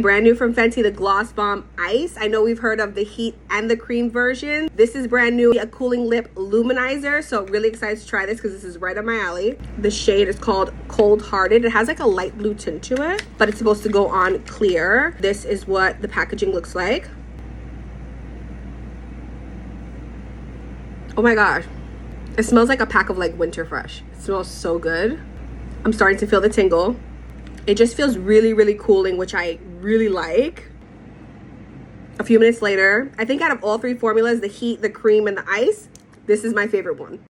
Brand new from Fenty, the Gloss Bomb Ice. I know we've heard of the heat and the cream version. This is brand new, a cooling lip luminizer. So really excited to try this because this is right up my alley. The shade is called Cold Hearted. It has like a light blue tint to it, but it's supposed to go on clear. This is what the packaging looks like. Oh my gosh. It smells like a pack of like Winter Fresh. It smells so good. I'm starting to feel the tingle. It just feels really, really cooling, which I really like. A few minutes later, I think out of all three formulas, the heat, the cream, and the ice, this is my favorite one.